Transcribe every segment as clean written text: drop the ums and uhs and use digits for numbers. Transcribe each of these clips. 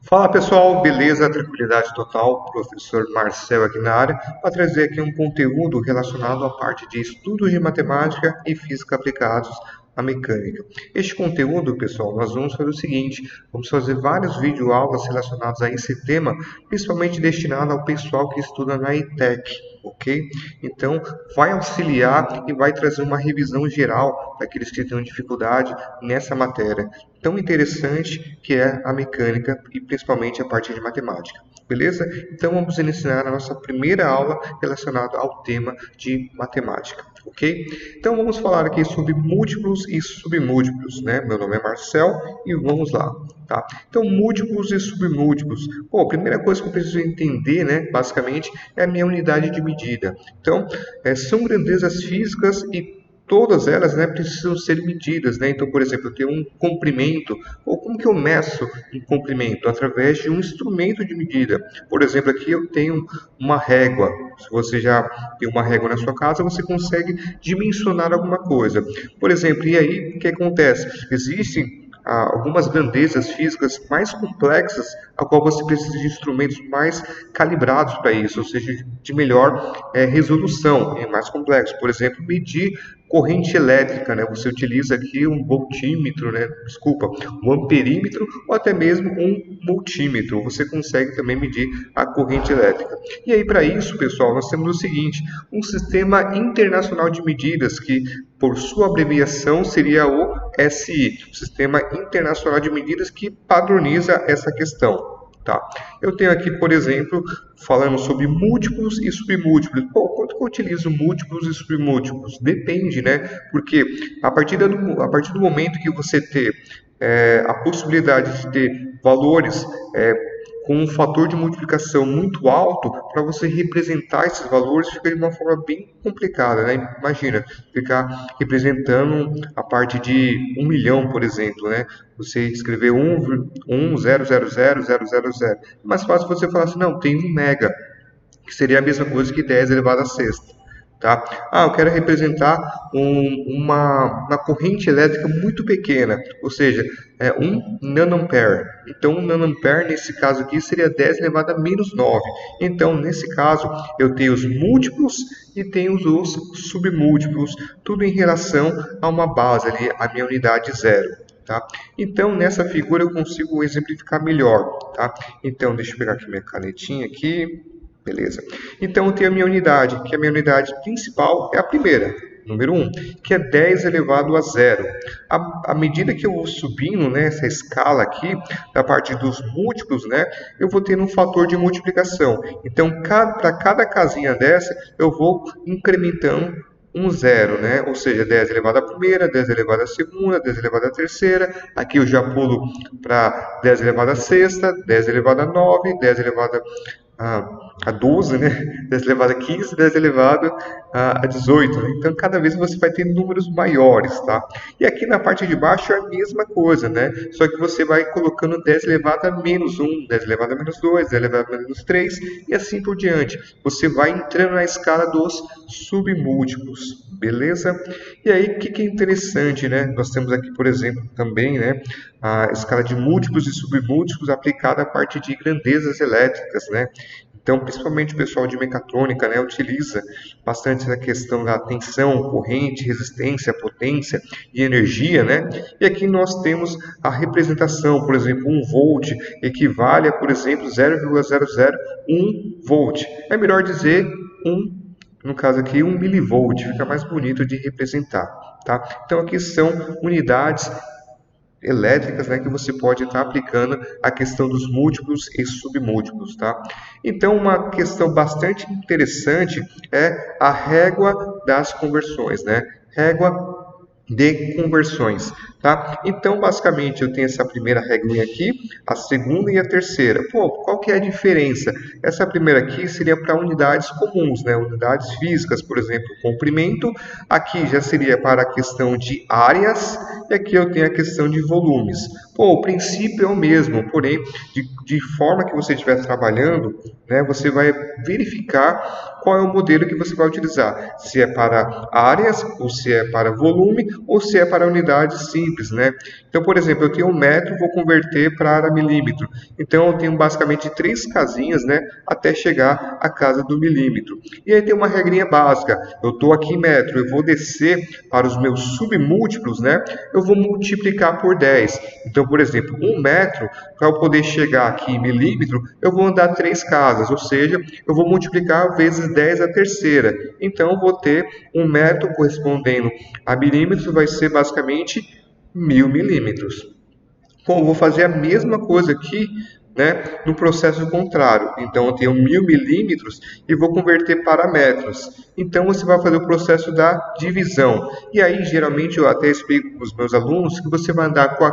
Fala pessoal, beleza? Tranquilidade total, professor Marcel aqui na área, para trazer aqui um conteúdo relacionado à parte de estudos de matemática e física aplicados à mecânica. Este conteúdo, pessoal, nós vamos fazer o seguinte, vamos fazer vários videoaulas relacionados a esse tema, principalmente destinado ao pessoal que estuda na ETEC, ok? Então, vai auxiliar e vai trazer uma revisão geral daqueles que têm dificuldade nessa matéria tão interessante que é a mecânica e principalmente a parte de matemática. Beleza? Então vamos iniciar a nossa primeira aula relacionada ao tema de matemática, ok? Então vamos falar aqui sobre múltiplos e submúltiplos, né? Meu nome é Marcel e vamos lá, tá? Então múltiplos e submúltiplos. Bom, a primeira coisa que eu preciso entender, né, basicamente, é a minha unidade de medida. Então, são grandezas físicas e todas elas, né, precisam ser medidas, né? Então, por exemplo, eu tenho um comprimento, ou como que eu meço um comprimento? Através de um instrumento de medida. Por exemplo, aqui eu tenho uma régua. Se você já tem uma régua na sua casa, você consegue dimensionar alguma coisa. Por exemplo, e aí o que acontece? Existem algumas grandezas físicas mais complexas, a qual você precisa de instrumentos mais calibrados para isso, ou seja, de melhor resolução, é mais complexo. Por exemplo, medir corrente elétrica, né? Você utiliza aqui um voltímetro, né? Desculpa, um amperímetro ou até mesmo um multímetro. Você consegue também medir a corrente elétrica. E aí, para isso, pessoal, nós temos o seguinte: um sistema internacional de medidas que, por sua abreviação, seria o SI, o Sistema Internacional de Medidas, que padroniza essa questão. Tá. Eu tenho aqui, por exemplo, falando sobre múltiplos e submúltiplos. Pô, quanto que eu utilizo múltiplos e submúltiplos? Depende, né? Porque a partir do momento que você ter a possibilidade de ter valores com um fator de multiplicação muito alto, para você representar esses valores fica de uma forma bem complicada, né? Imagina, ficar representando a parte de 1 milhão, por exemplo, né? Você escrever 1,000,000. É mais fácil você falar assim, não, tem 1 mega, que seria a mesma coisa que 10 elevado a sexta. Tá? Eu quero representar uma corrente elétrica muito pequena, ou seja, 1 nanoampere. Então, 1 nanoampere, nesse caso aqui, seria 10 elevado a menos 9. Então, nesse caso, eu tenho os múltiplos e tenho os submúltiplos, tudo em relação a uma base ali, a minha unidade zero. Tá? Então, nessa figura eu consigo exemplificar melhor. Tá? Então, deixa eu pegar aqui minha canetinha aqui. Beleza. Então, eu tenho a minha unidade, que a minha unidade principal é a primeira, número 1, que é 10 elevado a zero. À medida que eu vou subindo, né, essa escala aqui, da parte dos múltiplos, né, eu vou tendo um fator de multiplicação. Então, para cada casinha dessa, eu vou incrementando um zero, né? Ou seja, 10 elevado à primeira, 10 elevado à segunda, 10 elevado à terceira. Aqui eu já pulo para 10 elevado à sexta, 10 elevado a 9, 10 elevado a 12, né? 10 elevado a 15, 10 elevado a 18. Né? Então, cada vez você vai ter números maiores, tá? E aqui na parte de baixo é a mesma coisa, né? Só que você vai colocando 10 elevado a menos 1, 10 elevado a menos 2, 10 elevado a menos 3 e assim por diante. Você vai entrando na escala dos submúltiplos, beleza? E aí, o que é interessante, né? Nós temos aqui, por exemplo, também, né? A escala de múltiplos e submúltiplos aplicada à parte de grandezas elétricas, né? Então, principalmente o pessoal de mecatrônica, né, utiliza bastante essa questão da tensão, corrente, resistência, potência e energia, né? E aqui nós temos a representação, por exemplo, 1 volt equivale a, por exemplo, 0,001 volt. É melhor dizer no caso aqui, 1 milivolt, fica mais bonito de representar, tá? Então, aqui são unidades elétricas, né, que você pode estar aplicando a questão dos múltiplos e submúltiplos, tá? Então, uma questão bastante interessante é a régua das conversões, né? Régua de conversões, tá? Então, basicamente, eu tenho essa primeira reguinha aqui, a segunda e a terceira. Pô, qual que é a diferença? Essa primeira aqui seria para unidades comuns, né? Unidades físicas, por exemplo, comprimento. Aqui já seria para a questão de áreas e aqui eu tenho a questão de volumes. Pô, o princípio é o mesmo, porém, de forma que você estiver trabalhando, né, você vai verificar qual é o modelo que você vai utilizar. Se é para áreas, ou se é para volume, ou se é para unidades simples, simples, né? Então, por exemplo, eu tenho 1 metro, vou converter para milímetro. Então, eu tenho basicamente 3 casinhas, né, até chegar à casa do milímetro. E aí tem uma regrinha básica. Eu estou aqui em metro, eu vou descer para os meus submúltiplos, né? Eu vou multiplicar por 10. Então, por exemplo, 1 metro, para eu poder chegar aqui em milímetro, eu vou andar 3 casas, ou seja, eu vou multiplicar vezes 10 a terceira. Então, eu vou ter 1 metro correspondendo a milímetros, vai ser basicamente 1000 milímetros. Bom, eu vou fazer a mesma coisa aqui, né, no processo contrário. Então, eu tenho 1000 milímetros e vou converter para metros. Então, você vai fazer o processo da divisão. E aí, geralmente, eu até explico para os meus alunos que você vai andar com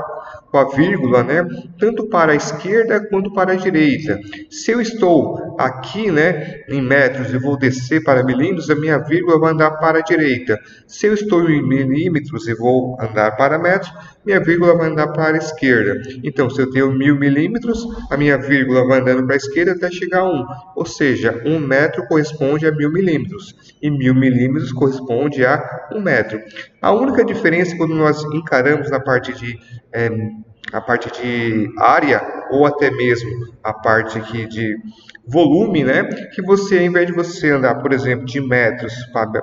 a vírgula, né, tanto para a esquerda quanto para a direita. Se eu estou aqui, né, em metros e vou descer para milímetros, a minha vírgula vai andar para a direita. Se eu estou em milímetros e vou andar para metros, minha vírgula vai andar para a esquerda. Então, se eu tenho 1000 milímetros, a minha vírgula vai andando para a esquerda até chegar a 1. Ou seja, 1 metro corresponde a 1000 milímetros. E 1000 milímetros corresponde a 1 metro. A única diferença quando nós encaramos na parte de área, ou até mesmo a parte aqui de volume, né? Que você, ao invés de você andar, por exemplo, de metros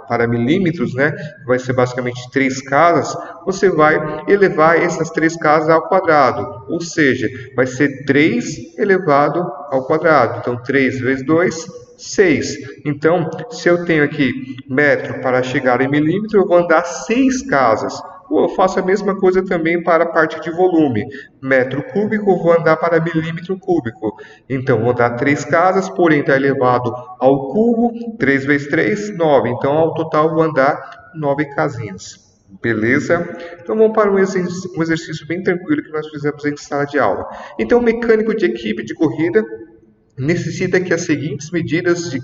para milímetros, né? Vai ser basicamente 3 casas, você vai elevar essas 3 casas ao quadrado. Ou seja, vai ser 3 elevado ao quadrado. Então, 3 vezes 2, 6. Então, se eu tenho aqui metro para chegar em milímetro, eu vou andar 6 casas. Eu faço a mesma coisa também para a parte de volume. Metro cúbico, vou andar para milímetro cúbico. Então, vou dar 3 casas, porém está elevado ao cubo. 3 vezes 3, 9. Então, ao total, vou andar 9 casinhas. Beleza? Então, vamos para um exercício bem tranquilo que nós fizemos em sala de aula. Então, o mecânico de equipe de corrida necessita que as seguintes medidas de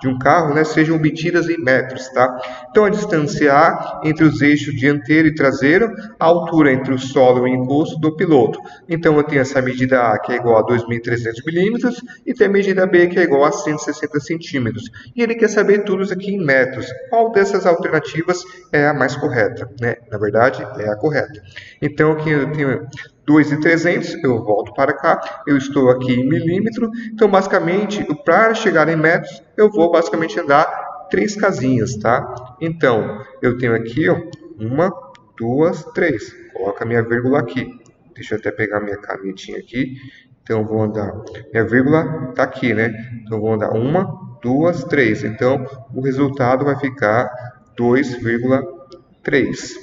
um carro, né, sejam obtidas em metros, tá? Então, a distância A entre os eixos dianteiro e traseiro, a altura entre o solo e o encosto do piloto. Então, eu tenho essa medida A, que é igual a 2.300 milímetros, e tem a medida B, que é igual a 160 centímetros. E ele quer saber tudo isso aqui em metros. Qual dessas alternativas é a mais correta, né? Na verdade, é a correta. Então, aqui eu tenho 2.300, eu volto para cá, eu estou aqui em milímetro, então basicamente, para chegar em metros, eu vou basicamente andar 3 casinhas, tá? Então, eu tenho aqui, ó, 1, 2, 3, coloca a minha vírgula aqui, deixa eu até pegar minha canetinha aqui, então eu vou andar, minha vírgula está aqui, né? Então eu vou andar 1, 2, 3, então o resultado vai ficar 2,3.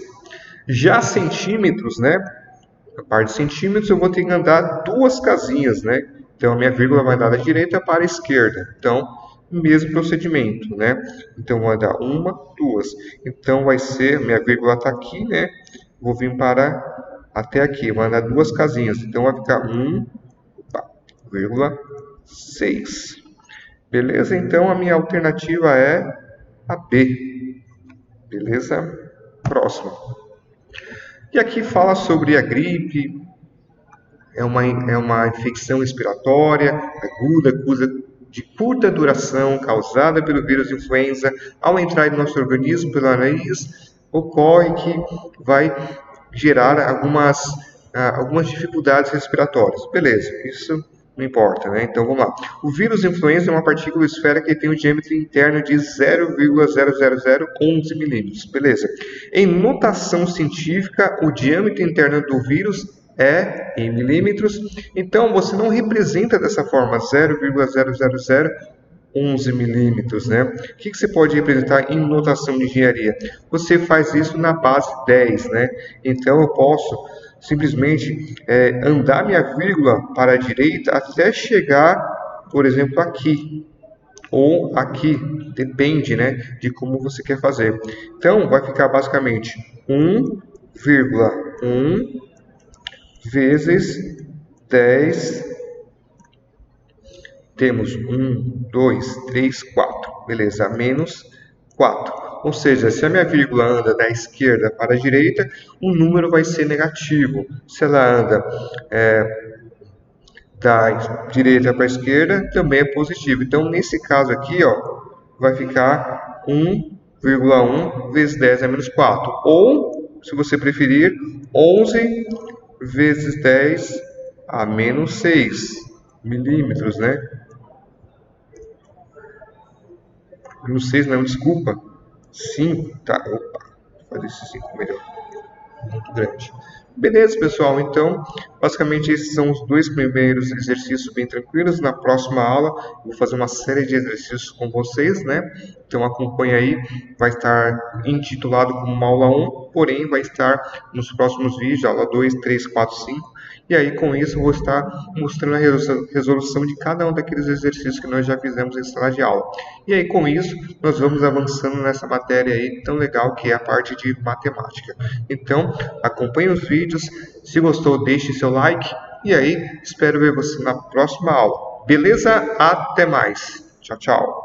Já centímetros, né? A parte de centímetros eu vou ter que andar 2 casinhas, né? Então a minha vírgula vai andar da direita para a esquerda. Então, mesmo procedimento, né? Então vou andar 1, 2. Então vai ser, minha vírgula está aqui, né? Vou vir para até aqui, vou andar 2 casinhas. Então vai ficar 1,6. Beleza? Então a minha alternativa é a B. Beleza? Próximo. E aqui fala sobre a gripe, é uma infecção respiratória aguda, de curta duração, causada pelo vírus influenza. Ao entrar no nosso organismo pelo nariz, ocorre que vai gerar algumas dificuldades respiratórias. Beleza, isso não importa, né? Então vamos lá. O vírus influenza é uma partícula esfera que tem um diâmetro interno de 0,00011 milímetros. Beleza. Em notação científica, o diâmetro interno do vírus é em milímetros. Então você não representa dessa forma 0,00011 milímetros, né? O que você pode representar em notação de engenharia? Você faz isso na base 10, né? Então eu posso simplesmente andar minha vírgula para a direita até chegar, por exemplo, aqui ou aqui, depende, né, de como você quer fazer. Então, vai ficar basicamente 1,1 vezes 10, temos 1, 2, 3, 4, beleza, menos 4. Ou seja, se a minha vírgula anda da esquerda para a direita, o número vai ser negativo. Se ela anda da direita para a esquerda, também é positivo. Então, nesse caso aqui, ó, vai ficar 1,1 vezes 10 é menos 4. Ou se você preferir, 11 vezes 10 a menos 6 milímetros, né? Menos 6 não, desculpa. Sim, tá. Opa, vou fazer esse 5 melhor. Muito grande. Beleza, pessoal. Então, basicamente, esses são os dois primeiros exercícios bem tranquilos. Na próxima aula, eu vou fazer uma série de exercícios com vocês, né? Então, acompanha aí. Vai estar intitulado como uma aula 1, porém, vai estar nos próximos vídeos, aula 2, 3, 4, 5. E aí, com isso, eu vou estar mostrando a resolução de cada um daqueles exercícios que nós já fizemos em sala de aula. E aí, com isso, nós vamos avançando nessa matéria aí tão legal que é a parte de matemática. Então, acompanhe os vídeos. Se gostou, deixe seu like. E aí, espero ver você na próxima aula. Beleza? Até mais. Tchau, tchau.